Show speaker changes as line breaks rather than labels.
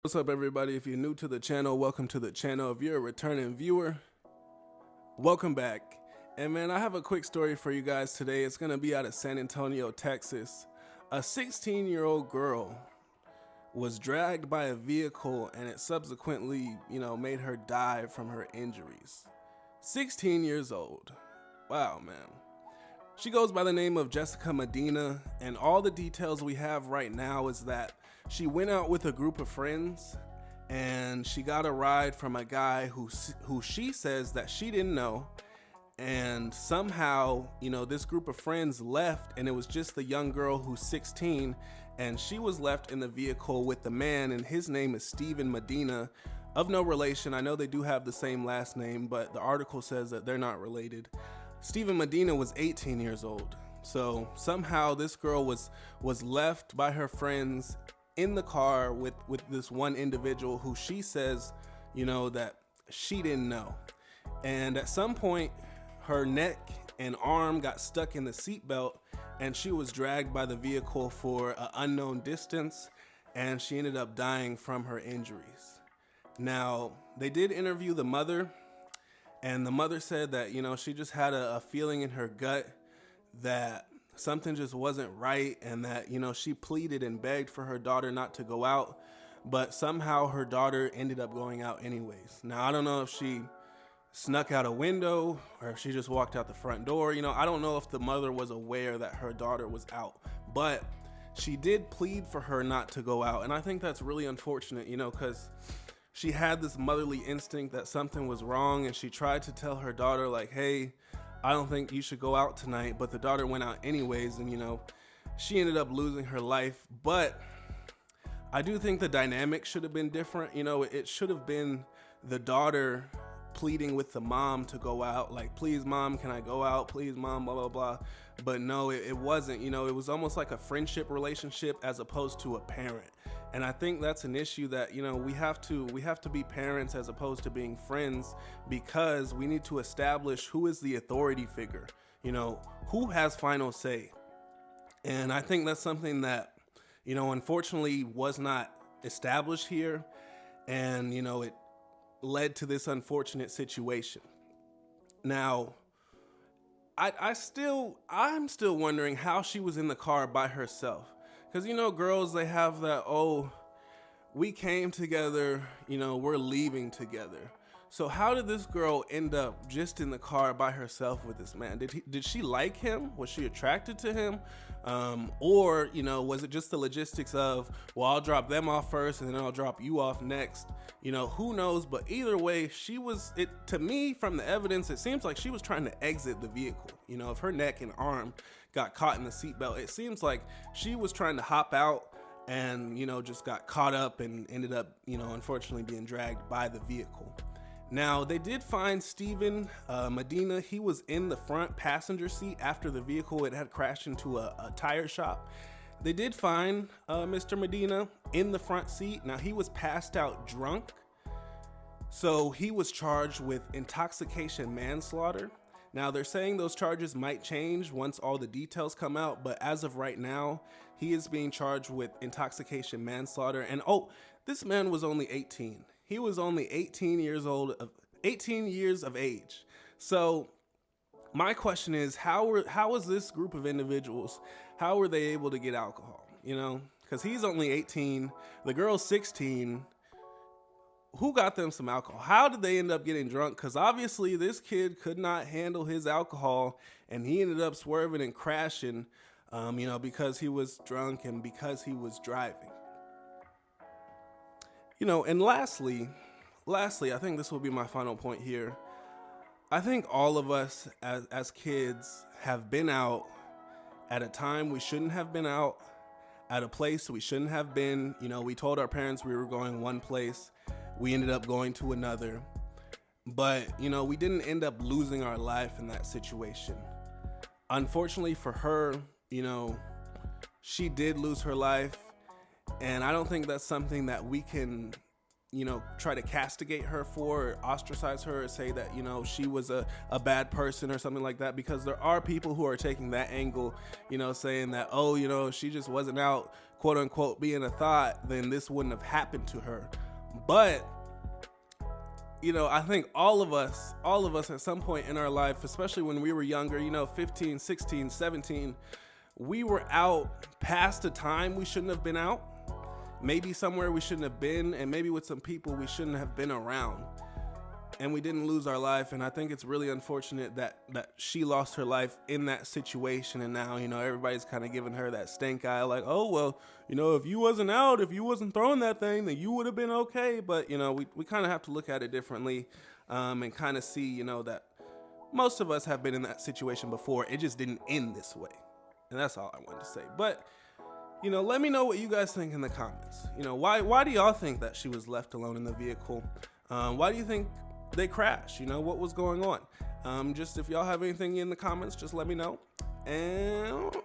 What's up, everybody? If you're new to the channel, welcome to the channel. If you're a returning viewer, welcome back. And man, I have a quick story for you guys today. It's gonna be out of San Antonio, Texas. A 16-year-old girl was dragged by a vehicle and it subsequently, made her die from her injuries. 16 years old. Wow, man. She goes by the name of Jessica Medina, and all the details we have right now is that she went out with a group of friends and she got a ride from a guy who she says that she didn't know. And somehow, this group of friends left and it was just the young girl who's 16, and she was left in the vehicle with the man, and his name is Stephen Medina, of no relation. I know they do have the same last name, but the article says that they're not related. Stephen Medina was 18 years old. So somehow this girl was left by her friends in the car with this one individual who she says, that she didn't know. And at some point, her neck and arm got stuck in the seatbelt and she was dragged by the vehicle for an unknown distance, and she ended up dying from her injuries. Now, they did interview the mother, and the mother said that, she just had a feeling in her gut that something just wasn't right, and that, she pleaded and begged for her daughter not to go out, but somehow her daughter ended up going out anyways. Now, I don't know if she snuck out a window or if she just walked out the front door. I don't know if the mother was aware that her daughter was out, but she did plead for her not to go out. And I think that's really unfortunate, because she had this motherly instinct that something was wrong, and she tried to tell her daughter, like, hey, I don't think you should go out tonight, but the daughter went out anyways, and she ended up losing her life. But I do think the dynamic should have been different. It should have been the daughter pleading with the mom to go out, like, please mom, can I go out, please mom, blah blah blah. But no, it wasn't. It was almost like a friendship relationship as opposed to a parent. And I think that's an issue that, we have to be parents as opposed to being friends, because we need to establish who is the authority figure, who has final say. And I think that's something that, unfortunately was not established here. And, it led to this unfortunate situation. Now, I'm still wondering how she was in the car by herself. Because, girls, they have that, oh, we came together, we're leaving together. So how did this girl end up just in the car by herself with this man? Did she like him? Was she attracted to him? Or, was it just the logistics of, well, I'll drop them off first and then I'll drop you off next? Who knows? But either way, to me, from the evidence, it seems like she was trying to exit the vehicle. If her neck and arm got caught in the seatbelt, it seems like she was trying to hop out and, just got caught up and ended up, unfortunately being dragged by the vehicle. Now, they did find Stephen Medina. He was in the front passenger seat after the vehicle had crashed into a tire shop. They did find Mr. Medina in the front seat. Now, he was passed out drunk, so he was charged with intoxication manslaughter. Now, they're saying those charges might change once all the details come out, but as of right now, he is being charged with intoxication manslaughter. And this man was only 18. He was only 18 years of age. So my question is, how was this group of individuals, how were they able to get alcohol? Because he's only 18, the girl's 16. Who got them some alcohol? How did they end up getting drunk? Because obviously this kid could not handle his alcohol, and he ended up swerving and crashing, because he was drunk and because he was driving. And lastly, I think this will be my final point here. I think all of us as kids have been out at a time we shouldn't have been out, at a place we shouldn't have been. We told our parents we were going one place. We ended up going to another. But, we didn't end up losing our life in that situation. Unfortunately for her, she did lose her life. And I don't think that's something that we can try to castigate her for, or ostracize her, or say that, she was a bad person or something like that, because there are people who are taking that angle, saying that, oh, if she just wasn't out, quote unquote, being a thought, then this wouldn't have happened to her. But I think all of us at some point in our life, especially when we were younger, 15, 16, 17, we were out past the time we shouldn't have been out, maybe somewhere we shouldn't have been, and maybe with some people we shouldn't have been around, and we didn't lose our life. And I think it's really unfortunate that she lost her life in that situation, and now, everybody's kind of giving her that stank eye, like, oh, well, if you wasn't out, if you wasn't throwing that thing, then you would have been okay. But, we kind of have to look at it differently, and kind of see, that most of us have been in that situation before. It just didn't end this way. And that's all I wanted to say. But, let me know what you guys think in the comments. Why do y'all think that she was left alone in the vehicle? Why do you think they crashed? What was going on? Just if y'all have anything in the comments, just let me know. And